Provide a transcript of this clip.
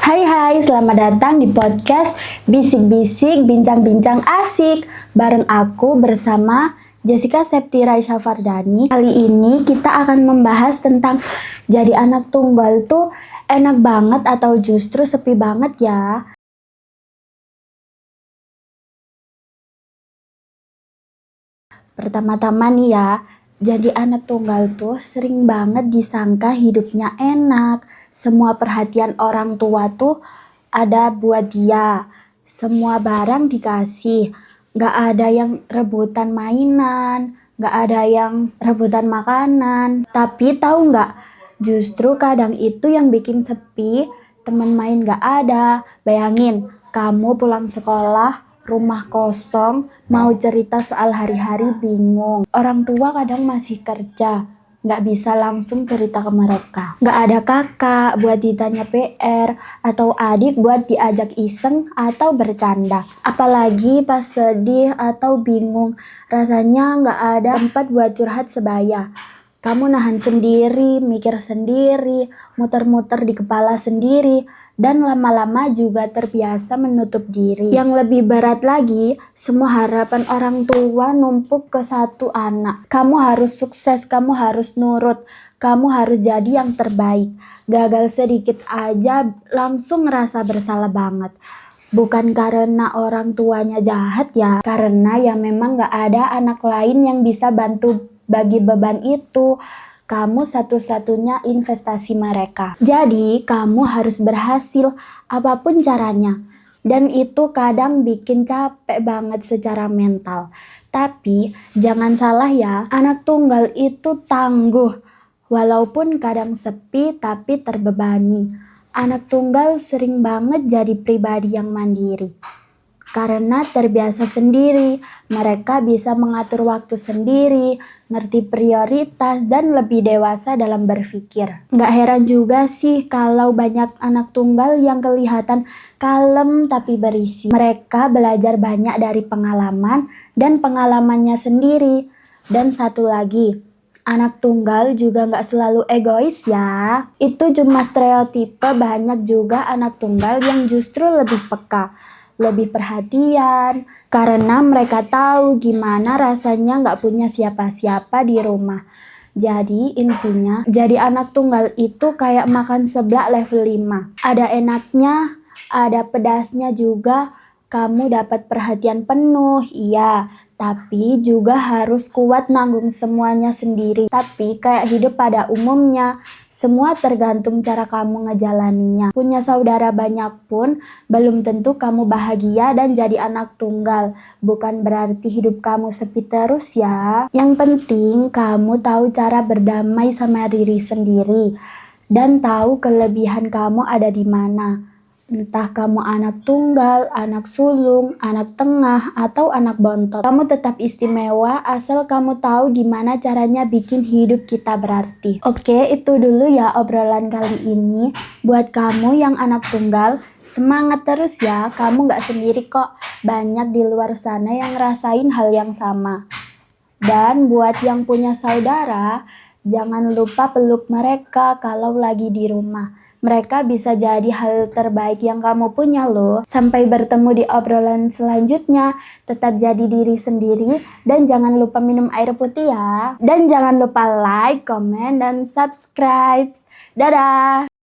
Hai, selamat datang di podcast Bisik-Bisik Bincang-Bincang Asik bareng aku bersama Jessica Septira Isha Fardani. Kali ini kita akan membahas tentang jadi anak tunggal tuh enak banget atau justru sepi banget ya. Pertama-tama nih ya, jadi anak tunggal tuh sering banget disangka hidupnya enak. Semua perhatian orang tua tuh ada buat dia. Semua barang dikasih. Gak ada yang rebutan mainan, gak ada yang rebutan makanan. Tapi tahu gak, justru kadang itu yang bikin sepi, teman main gak ada. Bayangin, kamu pulang sekolah, rumah kosong, mau cerita soal hari-hari bingung. Orang tua kadang masih kerja, nggak bisa langsung cerita ke mereka. Nggak ada kakak buat ditanya PR, atau adik buat diajak iseng atau bercanda. Apalagi pas sedih atau bingung, rasanya nggak ada tempat buat curhat sebaya. Kamu nahan sendiri, mikir sendiri, muter-muter di kepala sendiri, dan lama-lama juga terbiasa menutup diri. Yang lebih berat lagi, semua harapan orang tua numpuk ke satu anak. Kamu harus sukses, kamu harus nurut, kamu harus jadi yang terbaik. Gagal sedikit aja langsung ngerasa bersalah banget. Bukan karena orang tuanya jahat ya, karena ya memang gak ada anak lain yang bisa bantu bagi beban itu. Kamu satu-satunya investasi mereka. Jadi kamu harus berhasil apapun caranya. Dan itu kadang bikin capek banget secara mental. Tapi jangan salah ya, anak tunggal itu tangguh. Walaupun kadang sepi tapi terbebani. Anak tunggal sering banget jadi pribadi yang mandiri. Karena terbiasa sendiri, mereka bisa mengatur waktu sendiri, ngerti prioritas, dan lebih dewasa dalam berpikir. Nggak heran juga sih kalau banyak anak tunggal yang kelihatan kalem tapi berisi. Mereka belajar banyak dari pengalaman dan pengalamannya sendiri. Dan satu lagi, anak tunggal juga nggak selalu egois ya. Itu cuma stereotipe, banyak juga anak tunggal yang justru lebih peka, lebih perhatian, karena mereka tahu gimana rasanya nggak punya siapa-siapa di rumah. Jadi intinya, jadi anak tunggal itu kayak makan seblak level 5. Ada enaknya, ada pedasnya juga, kamu dapat perhatian penuh, iya. Tapi juga harus kuat nanggung semuanya sendiri. Tapi kayak hidup pada umumnya, semua tergantung cara kamu ngejalaninya. Punya saudara banyak pun belum tentu kamu bahagia dan jadi anak tunggal. Bukan berarti hidup kamu sepi terus ya. Yang penting kamu tahu cara berdamai sama diri sendiri dan tahu kelebihan kamu ada di mana. Entah kamu anak tunggal, anak sulung, anak tengah, atau anak bontot. Kamu tetap istimewa asal kamu tahu gimana caranya bikin hidup kita berarti. Oke, itu dulu ya obrolan kali ini. Buat kamu yang anak tunggal, semangat terus ya. Kamu gak sendiri kok. Banyak di luar sana yang ngerasain hal yang sama. Dan buat yang punya saudara, jangan lupa peluk mereka kalau lagi di rumah. Mereka bisa jadi hal terbaik yang kamu punya loh. Sampai bertemu di obrolan selanjutnya. Tetap jadi diri sendiri dan jangan lupa minum air putih ya. Dan jangan lupa like, comment, dan subscribe. Dadah!